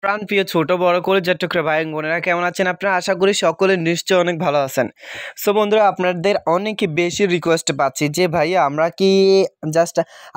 প্রাণপ্রিয় ছোট বড় কলেজের টুকরা ভাই বোনেরা কেমন আছেন আপনারা? আশা করি সকলে নিশ্চয়ই অনেক ভালো আছেন। সো বন্ধুরা, আপনাদের অনেক বেশি রিকোয়েস্ট পাচ্ছি যে ভাইয়া আমরা কি জাস্ট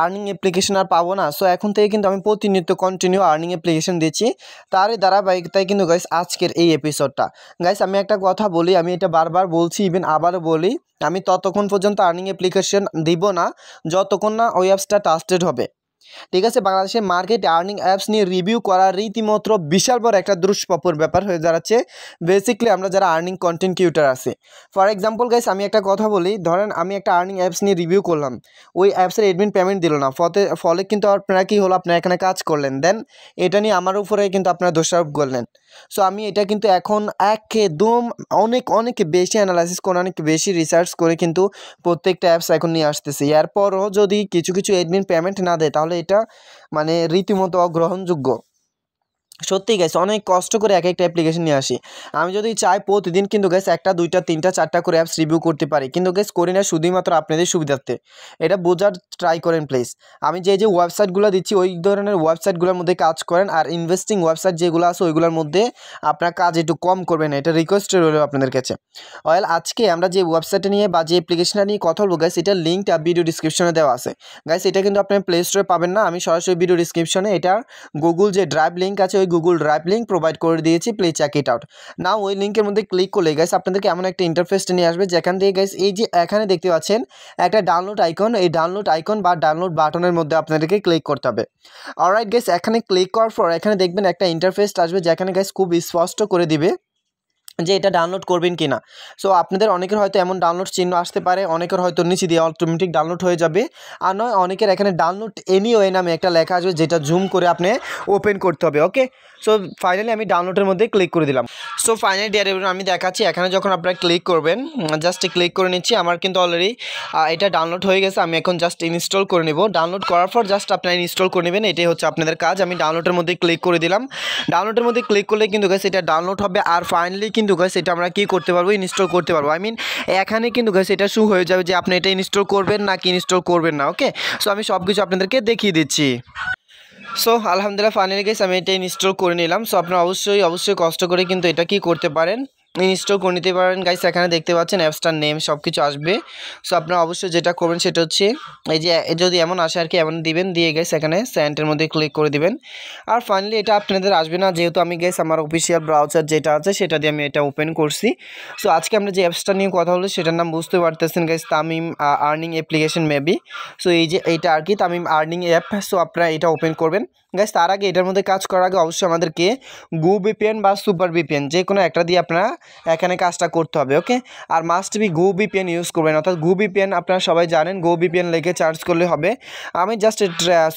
আর্নিং অ্যাপ্লিকেশন আর পাবো না? সো এখন থেকে কিন্তু আমি প্রতিনিয়ত কন্টিনিউ আর্নিং অ্যাপ্লিকেশন দিচ্ছি। তারই ধারাবাহিকতায় কিন্তু গাইস আজকের এই এপিসোডটা। গাইস আমি একটা কথা বলি, আমি এটা বারবার বলছি, ইভেন আবারও বলি, আমি ততক্ষণ পর্যন্ত আর্নিং অ্যাপ্লিকেশন দিব না যতক্ষণ না ওই অ্যাপসটা ট্রাস্টেড হবে। ঠিক আছে, বাংলাদেশের মার্কেট আর্নিং অ্যাপস নিয়ে রিভিউ করা রীতিমতো বিশাল বড় একটা দুষ্প্রাপ্যর ব্যাপার হয়ে দাঁড়াচ্ছে বেসিক্যালি আমরা যারা আর্নিং কন্টেন্ট ক্রিয়েটর আছি। ফর এক্সাম্পল গাইস, আমি একটা কথা বলি, ধরেন আমি একটা আর্নিং অ্যাপস নিয়ে রিভিউ করলাম, ওই অ্যাপসের এডমিন পেমেন্ট দিল না, ফলে কিন্তু আপনারা কী হলো, আপনারা এখানে কাজ করলেন, দেন এটা নিয়ে আমার উপরে কিন্তু আপনারা দোষারোপ করলেন। সো আমি এটা কিন্তু এখন একদম অনেক অনেক বেশি অ্যানালাইসিস করে, অনেক বেশি রিসার্চ করে কিন্তু প্রত্যেকটা অ্যাপস এখন নিয়ে আসতেছি। এরপরও যদি কিছু কিছু এডমিন পেমেন্ট না দেয় তাহলে এটা মানে রীতিমতো অগ্রহণযোগ্য। সত্যি গাইস, অনেক কষ্ট করে এক একটা অ্যাপ্লিকেশন নিয়ে আসি। আমি যদি চাই প্রতিদিন কিন্তু গাইস একটা দুইটা তিনটা চারটা করে অ্যাপস রিভিউ করতে পারি, কিন্তু গাইস করি না শুধুমাত্র আপনাদের সুবিধার্থে। এটা বোঝার ট্রাই করেন প্লিজ। আমি যে যে ওয়েবসাইটগুলো দিচ্ছি ওই ধরনের ওয়েবসাইটগুলোর মধ্যে কাজ করেন, আর ইনভেস্টিং ওয়েবসাইট যেগুলো আছে ওইগুলোর মধ্যে আপনার কাজ একটু কম করবেন, এটা রিকোয়েস্ট রইল আপনাদের কাছে। অয়েল আজকে আমরা যে ওয়েবসাইটটা নিয়ে বা যে অ্যাপ্লিকেশনটা নিয়ে কথা বলবো গাইস, এটার লিঙ্কটা ভিডিও ডিসক্রিপশনে দেওয়া আছে। গাইস এটা কিন্তু আপনি প্লে স্টোরে পাবেন না, আমি সরাসরি ভিডিও ডিসক্রিপশনে এটা গুগল যে ড্রাইভ লিঙ্ক আছে ওই গুগল ড্রাইভ লিঙ্ক প্রোভাইড করে দিয়েছি, প্লিজ চেক ইট আউট। না ওই লিঙ্কের মধ্যে ক্লিক করলে গাইস আপনাদেরকে এমন একটা ইন্টারফেস নিয়ে আসবে যেখান থেকে গাইস এই যে এখানে দেখতে পাচ্ছেন একটা ডাউনলোড আইকন, এই ডাউনলোড আইকন বা ডাউনলোড বাটনের মধ্যে আপনাদেরকে ক্লিক করতে হবে। অলরাইট গাইস, এখানে ক্লিক করার পর এখানে দেখবেন একটা ইন্টারফেস আসবে যেখানে গাইস খুব স্পষ্ট করে দিবে যে এটা ডাউনলোড করবেন কি না। সো আপনাদের অনেকের হয়তো এমন ডাউনলোড চিহ্ন আসতে পারে, অনেকের হয়তো নিচে দিয়ে অটোমেটিক ডাউনলোড হয়ে যাবে, আর নয় অনেকের এখানে ডাউনলোড এনিওয়ে নামে একটা লেখা আসবে যেটা জুম করে আপনি ওপেন করতে হবে। ওকে, সো ফাইনালি আমি ডাউনলোডের মধ্যে ক্লিক করে দিলাম। সো ফাইনালি ডিয়ার এভরিওয়ান আমি দেখাচ্ছি, এখানে যখন আপনারা ক্লিক করবেন, জাস্ট ক্লিক করে নিচ্ছি, আমার কিন্তু অলরেডি এটা ডাউনলোড হয়ে গেছে। আমি এখন জাস্ট ইনস্টল করে নেব। ডাউনলোড করার পর জাস্ট আপনারা ইনস্টল করে নেবেন, এটাই হচ্ছে আপনাদের কাজ। আমি ডাউনলোডের মধ্যে ক্লিক করে দিলাম। ডাউনলোডের মধ্যে ক্লিক করলে কিন্তু গাইস এটা ডাউনলোড হবে, আর ফাইনালি কিন্তু গাইস এটা আমরা কি করতে পারবো, ইনস্টল করতে পারবো। এখানে কিন্তু গাইস এটা শো হয়ে যাবে যে আপনি এটা ইনস্টল করবেন নাকি ইনস্টল করবেন না। ওকে, সো আমি সব কিছু আপনাদেরকে দেখিয়ে দিচ্ছি। সো আলহামদুলিল্লাহ ফাইনালি গাইস আমি এটা ইনস্টল করে নিলাম। সো আপনারা অবশ্যই কষ্ট করে কিন্তু এটা কি করতে পারেন, ইনস্টল করে নিতে পারেন। গাইস এখানে দেখতে পাচ্ছেন অ্যাপসটার নেম সব কিছু আসবে। সো আপনারা অবশ্যই যেটা করবেন সেটা হচ্ছে এই যে যদি এমন আসে আর কি, এমন দিবেন, দিয়ে গাইস এখানে সেন্টের মধ্যে ক্লিক করে দিবেন। আর ফাইনালি এটা আপনাদের আসবে না, যেহেতু আমি গাইস আমার অফিসিয়াল ব্রাউজার যেটা আছে সেটা দিয়ে আমি এটা ওপেন করছি। সো আজকে আমরা যে অ্যাপসটা নিয়ে কথা বলি সেটার নাম বুঝতে পারতেছেন guys, Tamim earning application maybe. So এই যে এইটা আর কি তামিম আর্নিং অ্যাপ। সো আপনারা এটা ওপেন করবেন। গাইস তার আগে এটার মধ্যে কাজ করার আগে অবশ্যই আমাদেরকে গো ভিপিএন বা সুপার ভিপিএন যে কোনো একটা দিয়ে আপনারা এখানে কাজটা করতে হবে। ওকে, আর must be Go VPN use করবেন, অর্থাৎ গো ভিপিএন আপনারা সবাই জানেন, গো ভিপিএন লিখে চার্জ করলে হবে। আমি জাস্ট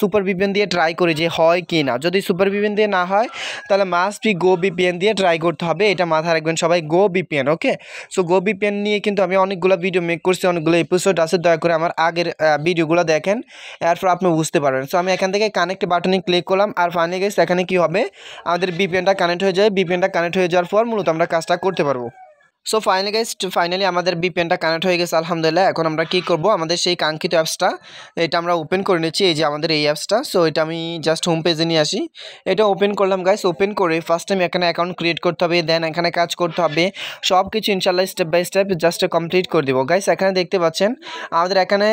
সুপার ভিপিএন দিয়ে ট্রাই করি যে হয় কি না। যদি সুপার ভিপিএন দিয়ে না হয় তাহলে মাস্ট বি গো ভিপিএন দিয়ে ট্রাই করতে হবে, এটা মাথায় রাখবেন সবাই, গো ভিপিএন। ওকে, সো গো ভিপিএন নিয়ে কিন্তু আমি অনেকগুলো ভিডিও মেক করছি, অনেকগুলো এপিসোড আছে, দয়া করে আমার আগের ভিডিওগুলো দেখেন, এরপর আপনি বুঝতে পারবেন। সো আমি এখান থেকে কানেক্ট বাটনে ক্লিক করলাম, আর ফাইনালি গাইস এখানে কি হবে, আমাদের ভিপিএনটা কানেক্ট হয়ে যায়। ভিপিএনটা কানেক্ট হয়ে যাওয়ার পর মূলত আমরা কাজটা করতে পারবো। সো ফাইনালি আমাদের ভিপিএনটা কানেক্ট হয়ে গেছে আলহামদুলিল্লাহ। এখন আমরা কি করব, আমাদের সেই কাঙ্ক্ষিত অ্যাপসটা এটা আমরা ওপেন করে নিচ্ছি, এই যে আমাদের এই অ্যাপসটা। সো এটা আমি জাস্ট হোম পেজে নিয়ে আসি, এটা ওপেন করলাম গাইস। ওপেন করে ফার্স্ট টাইম এখানে অ্যাকাউন্ট ক্রিয়েট করতে হবে, দেন এখানে কাজ করতে হবে, সব কিছু ইনশাল্লাহ step by step just complete করে দেবো। গাইস এখানে দেখতে পাচ্ছেন আমাদের এখানে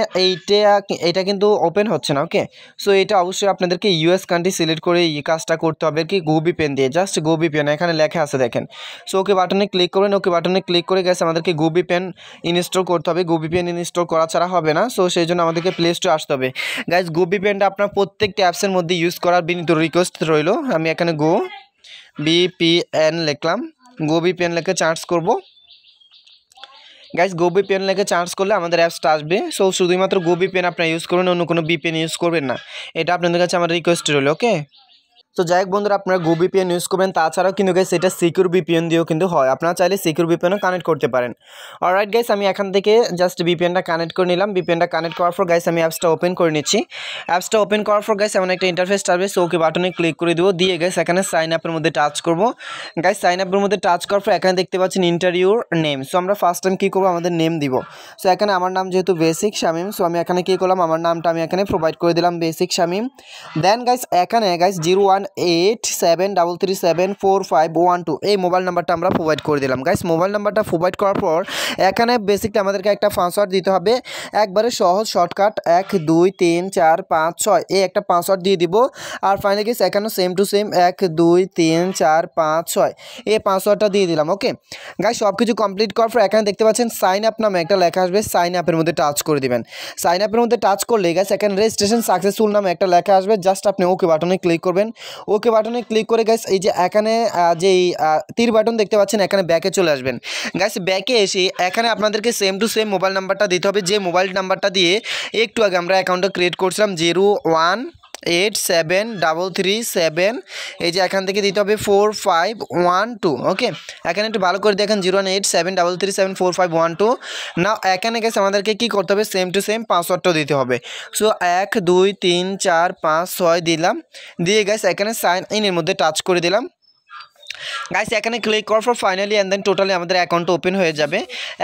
এইটা কিন্তু ওপেন হচ্ছে না। ওকে, সো এটা অবশ্যই আপনাদেরকে ইউএস কান্ট্রি সিলেক্ট করে এই কাজটা করতে হবে কি, গো ভিপিএন দিয়ে, জাস্ট গো ভিপিএন এখানে লেখা আছে দেখেন। সো ওকে বাটনে ক্লিক করবেন, ওকে বাটনে ক্লিক করে গেছে আমাদেরকে গো ভিপিএন ইনস্টল করতে হবে। গো ভিপিএন ইনস্টল করা ছাড়া হবে না, সো সেই জন্য আমাদেরকে প্লে স্টোরে আসতে হবে। গাইস গো ভিপিএনটা আপনার প্রত্যেকটা অ্যাপসের মধ্যে ইউজ করার বিনীত রিকোয়েস্ট রইল। আমি এখানে গো ভিপিএন লিখলাম, গো ভিপিএন লিখে চার্জ করব। গাইস গো ভিপিএন লিখে চার্জ করলে আমাদের অ্যাপসটা আসবে। সো শুধুমাত্র গো ভিপিএন আপনারা ইউজ করবেন, অন্য কোনো ভিপিএন ইউজ করবেন না, এটা আপনাদের কাছে আমার রিকোয়েস্ট রইল। ওকে, তো যাই হোক বন্ধুরা, আপনারা গো ভিপিএন ইউজ করবেন, তাছাড়াও কিন্তু গাইস এটা সিকিউর ভিপিএন দিয়েও কিন্তু হয়, আপনারা চাইলে সিকিউর ভিপিএনও কানেক্ট করতে পারেন। অলরাইট গাইস, আমি এখান থেকে জাস্ট ভিপিএনটা কানেক্ট করে নিলাম। ভিপিএনটা কানেক্ট করার পর গাইস আমি অ্যাপসটা ওপেন করে নিচ্ছি। অ্যাপসটা ওপেন করার পর গাইস এমন একটা ইন্টারফেস আসবে, সো ওকে বাটনে ক্লিক করে দেবো, দিয়ে গাইস এখানে সাইন আপের মধ্যে টাচ করব। গাইস সাইন আপের মধ্যে টাচ করার পর এখানে দেখতে পাচ্ছেন ইন্টারভিউর নেম। সো আমরা ফার্স্ট টাইম কী করবো, আমাদের নেম দিব। সো এখানে আমার নাম যেহেতু বেসিক শামিম, সো আমি এখানে কী করলাম, আমার নামটা আমি এখানে প্রোভাইড করে দিলাম বেসিক শামিম। দেন গাইস এখানে গাইস 01 01873374512 এই মোবাইল নাম্বারটা আমরা প্রোভাইড করে দিলাম। গাইস মোবাইল নাম্বারটা প্রোভাইড করার পর এখানে বেসিকলি আমাদেরকে একটা পাসওয়ার্ড দিতে হবে, একবারে সহজ শর্টকাট 1 2 3 4 5 6 এই একটা পাসওয়ার্ড দিয়ে দিব। আর ফাইনালি গাইস এখানে সেম টু সেম 1 2 3 4 5 6 এই পাসওয়ার্ডটা দিয়ে দিলাম। ওকে গাইস সব কিছু কমপ্লিট করার পর এখানে দেখতে পাচ্ছেন সাইন আপ নামে একটা লেখা আসবে, সাইন আপের মধ্যে টাচ করে দিবেন। সাইন আপের মধ্যে টাচ করলে গাইস এখানে রেজিস্ট্রেশন সাকসেসফুল নামে একটা লেখা আসবে, জাস্ট আপনি ওকে বাটনে ক্লিক করবেন। ওকে বাটনে ক্লিক করে গাইস এই যে এখানে যেই তীর বাটন দেখতে পাচ্ছেন এখানে ব্যাকে চলে আসবেন। গাইস ব্যাকে এসে এখানে আপনাদেরকে সেম টু সেম মোবাইল নাম্বারটা দিতে হবে, যে মোবাইল নাম্বারটা দিয়ে একটু আগে আমরা অ্যাকাউন্টটা ক্রিয়েট করছিলাম 0187337 এই যে এখান থেকে দিতে হবে 4512। ওকে এখানে একটু ভালো করে দেখেন 01873374512। নাও এখানে গেছে আমাদেরকে কি করতে হবে, সেম টু সেম পাসওয়ার্ডটাও দিতে হবে। সো 1 2 3 4 5 6 দিলাম, দিয়ে গেছে এখানে সাইন ইনের মধ্যে টাচ করে দিলাম। গাইস এখানে ক্লিক করার পর ফাইনালি এন্ড দেন টোটালি আমাদের অ্যাকাউন্টটা ওপেন হয়ে যাবে।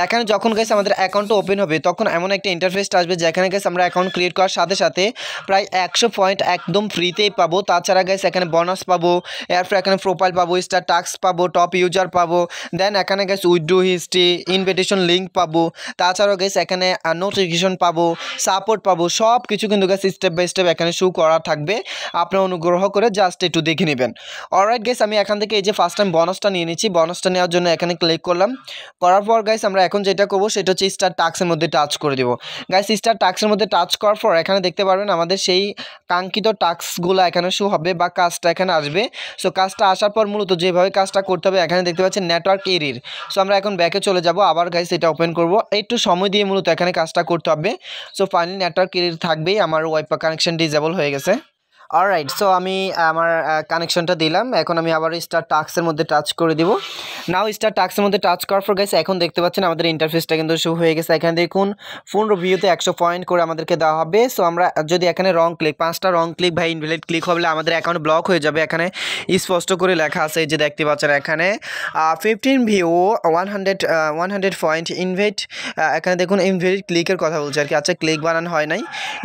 এখানে যখন গাইস আমাদের অ্যাকাউন্টটা ওপেন হবে তখন এমন একটা ইন্টারফেস আসবে যেখানে গাইস আমরা অ্যাকাউন্ট ক্রিয়েট করার সাথে সাথে প্রায় 100 পয়েন্ট একদম ফ্রিতেই পাবো। তাছাড়া গাইস এখানে বোনাস পাবো, এরপর এখানে প্রোফাইল পাবো, স্টার টাস্ক পাবো, টপ ইউজার পাবো, দেন এখানে guys withdraw history, invitation link পাবো, তাছাড়াও গাইস এখানে নোটিফিকেশন পাবো, সাপোর্ট পাবো, সব কিছু কিন্তু গাইস স্টেপ বাই স্টেপ এখানে শো করা থাকবে। আপনারা অনুগ্রহ করে জাস্ট একটু দেখে নেবেন। অলরাইট গাইস আমি এখান থেকে এই যে ফার্স্ট টাইম বোনাসটা নিয়ে নিচ্ছি, বোনাসটা নেওয়ার জন্য এখানে ক্লিক করলাম। করার পর গাইস আমরা এখন যেটা করব সেটা হচ্ছে স্টার টাস্কের মধ্যে টাচ করে দেব। গাইস স্টার টাস্কের মধ্যে টাচ করার পর এখানে দেখতে পারবেন আমাদের সেই কাঙ্ক্ষিত টাস্কগুলো এখানে শো হবে বা কাজটা এখানে আসবে। সো কাজটা আসার পর মূলত যেভাবে কাজটা করতে হবে এখানে দেখতে পাচ্ছেন নেটওয়ার্ক এরির। সো আমরা এখন ব্যাকে চলে যাব, আবার গাইস এটা ওপেন করব, একটু সময় দিয়ে মূলত এখানে কাজটা করতে হবে। সো ফাইনালি নেটওয়ার্ক এরির থাকবেই, আমার ওয়াইফাই কানেকশন ডিসেবল হয়ে গেছে। অলরাইট সো আমি আমার কানেকশনটা দিলাম, এখন আমি আবার স্টার টাস্কের মধ্যে টাচ করে দিব। নাও স্টার টাস্কের মধ্যে টাচ করার পর গাইস এখন দেখতে পাচ্ছেন আমাদের ইন্টারফেসটা কিন্তু শো হয়ে গেছে। এখানে দেখুন 15 ভিউতে 100 পয়েন্ট করে আমাদেরকে দেওয়া হবে। সো আমরা যদি এখানে রং ক্লিক, 5টা রং ক্লিক বা ইনভ্যালিড ক্লিক হলে আমাদের অ্যাকাউন্ট ব্লক হয়ে যাবে। এখানে স্পষ্ট করে লেখা আছে, এই যে দেখতে পাচ্ছেন এখানে 15 ভিউ 100 পয়েন্ট ইনভ্যালিড। এখানে দেখুন ইনভ্যালিড ক্লিকের কথা বলছে আর কি। আচ্ছা ক্লিক বানানো হয় নাই,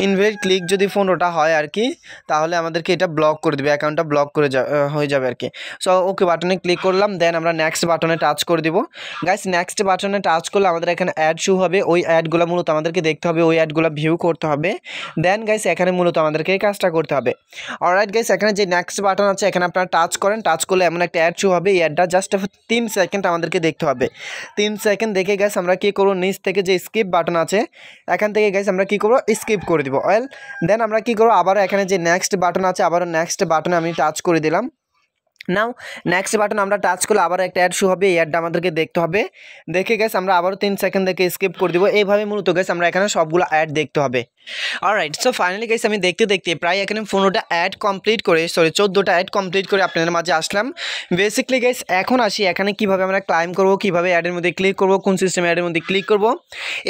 ইনভ্যালিড ক্লিক যদি 15টা হয় আর কি তাহলে আমাদেরকে এটা ব্লক করে দিবে, অ্যাকাউন্টটা ব্লক করে হয়ে যাবে আর কি। সো ওকে বাটনে ক্লিক করলাম, দেন আমরা নেক্সট বাটনে টাচ করে দিব। গাইস নেক্সট বাটনে টাচ করলে আমাদের এখানে অ্যাড শো হবে, ওই অ্যাডগুলো মূলত আমাদেরকে দেখতে হবে, ওই অ্যাডগুলো ভিউ করতে হবে। দেন গাইস এখানে মূলত আমাদেরকে এই কাজটা করতে হবে। অলরাইট গাইস এখানে যে নেক্সট বাটন আছে এখানে আপনারা টাচ করেন, টাচ করলে এমন একটা অ্যাড শো হবে, এই অ্যাডটা জাস্ট 3 সেকেন্ড আমাদেরকে দেখতে হবে। 3 সেকেন্ড দেখে গাইস আমরা কী করবো, নিচ থেকে যে স্কিপ বাটন আছে এখান থেকে গাইস আমরা কী করবো, স্কিপ করে দিব। ওয়েল দেন আমরা কী করবো, আবারও এখানে যে নেক্সট বাটন আছে আবারও নেক্সট বাটনে আমি টাচ করে দিলাম। নাও নেক্সট বাটন আমরা টাচ করলে আবার একটা অ্যাড শো হবে, এই অ্যাডটা আমাদেরকে দেখতে হবে। দেখে গেছে আমরা আবারও 3 সেকেন্ড দেখে স্কিপ করে দিব। এইভাবে মূলত গেছে আমরা এখানে সবগুলো অ্যাড দেখতে হবে। অলরাইট সো ফাইনালি গেছে আমি দেখতে দেখতে প্রায় এখানে 15টা অ্যাড কমপ্লিট করে 14টা অ্যাড কমপ্লিট করে আপনাদের মাঝে আসলাম। বেসিক্যালি গাইস এখন আসি এখানে কিভাবে আমরা ক্লাইম করব, কিভাবে অ্যাডের মধ্যে ক্লিক করব, কোন সিস্টেমে অ্যাডের মধ্যে ক্লিক করব,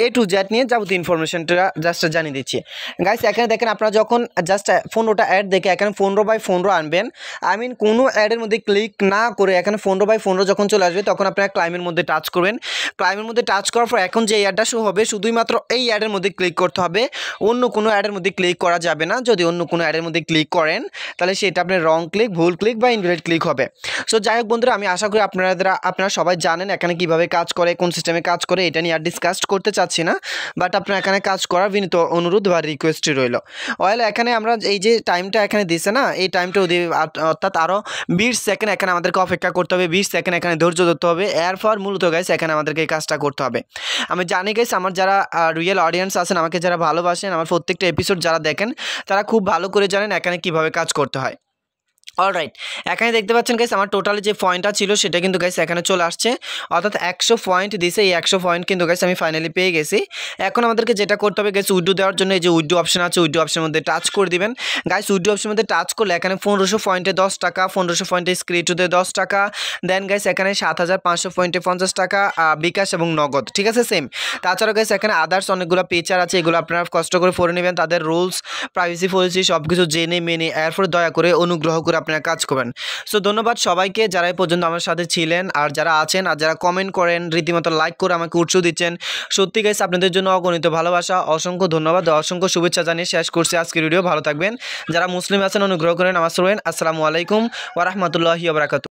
A to Z নিয়ে যাবতীয় ইনফরমেশনটা জাস্ট জানিয়ে দিচ্ছি। গাইস এখানে দেখেন আপনারা যখন জাস্ট 15টা অ্যাড দেখে এখানে 15/15 আনবেন, আই মিন কোনো অ্যাডের মধ্যে ক্লিক না করে এখানে 15/15 যখন চলে আসবে তখন আপনারা ক্লাইমের মধ্যে টাচ করবেন। ক্লাইমের মধ্যে টাচ করার পর এখন যে অ্যাডটা শো হবে শুধুমাত্র এই অ্যাডের মধ্যে ক্লিক করতে হবে, অন্য কোনো অ্যাডের মধ্যে ক্লিক করা যাবে না। যদি অন্য কোনো অ্যাডের মধ্যে ক্লিক করেন তাহলে সেটা আপনার রং ক্লিক, ভুল ক্লিক বা ইনভ্যালিড ক্লিক হবে। সো যাই হোক বন্ধুরা, আমি আশা করি আপনারা সবাই জানেন এখানে কিভাবে কাজ করে, কোন সিস্টেমে কাজ করে, এটা নিয়ে আর ডিসকাস করতে চাচ্ছি না, বাট আপনারা এখানে কাজ করার বিনীত অনুরোধ বা রিকোয়েস্টই রইল। ওয়েল এখানে আমরা এই যে টাইমটা এখানে দিছে না, এই টাইমটাও দিয়ে অর্থাৎ আরও 20 সেকেন্ড এখানে আমাদেরকে অপেক্ষা করতে হবে, 20 সেকেন্ড এখানে ধৈর্য ধরতে হবে। এরপর মূলত গাইস এখানে আমাদেরকে এই কাজটা করতে হবে। আমি জানি গাইস আমার যারা রিয়েল অডিয়েন্স আছেন, আমাকে যারা ভালোবাসেন, আমার প্রত্যেকটা এপিসোড যারা দেখেন তারা খুব ভালো করে জানেন এখানে কিভাবে কাজ করতে হয়। অলরাইট এখানে দেখতে পাচ্ছেন গাইস আমার টোটালি যে পয়েন্টটা ছিল সেটা কিন্তু গাইস এখানে চলে আসছে, অর্থাৎ 100 পয়েন্ট দিছে। এই 100 পয়েন্ট কিন্তু গাইস আমি ফাইনালি পেয়ে গেছি। এখন আমাদেরকে যেটা করতে হবে গাইস, উইড্রো দেওয়ার জন্য এই যে উইড্রো অপশন আছে, উইড্রো অপশনের মধ্যে টাচ করে দিবেন। গাইস উইড্রো অপশনের মধ্যে টাচ করলে এখানে 1500 পয়েন্টে 10 টাকা, 1500 পয়েন্টে স্ক্রিটুতে 10 টাকা, দেন গাইস এখানে 7500 পয়েন্টে 50 টাকা বিকাশ এবং নগদ, ঠিক আছে সেম। তাছাড়া গাইস এখানে আদার্স অনেকগুলো ফিচার আছে, এগুলো আপনারা কষ্ট করে পড়ে নেবেন, তাদের রুলস প্রাইভেসি পলিসি সব কিছু জেনে মেনে এরপরে দয়া করে অনুগ্রহ করে আপনারা কাজ করবেন। সো ধন্যবাদ সবাইকে যারা এই পর্যন্ত আমার সাথে ছিলেন আর যারা আছেন আর যারা কমেন্ট করেন, রীতিমতো লাইক করে আমাকে উৎসাহ দিচ্ছেন। সত্যি গাইস আপনাদের জন্য অগণিত ভালোবাসা, অসংখ্য ধন্যবাদ, অসংখ্য শুভেচ্ছা জানিয়ে শেষ করছি আজকের ভিডিও। ভালো থাকবেন, যারা মুসলিম আছেন অনুগ্রহ করে নামাজ পড়বেন। আসসালামু আলাইকুম ওয়া রাহমাতুল্লাহি ওয়া বারাকাতুহু।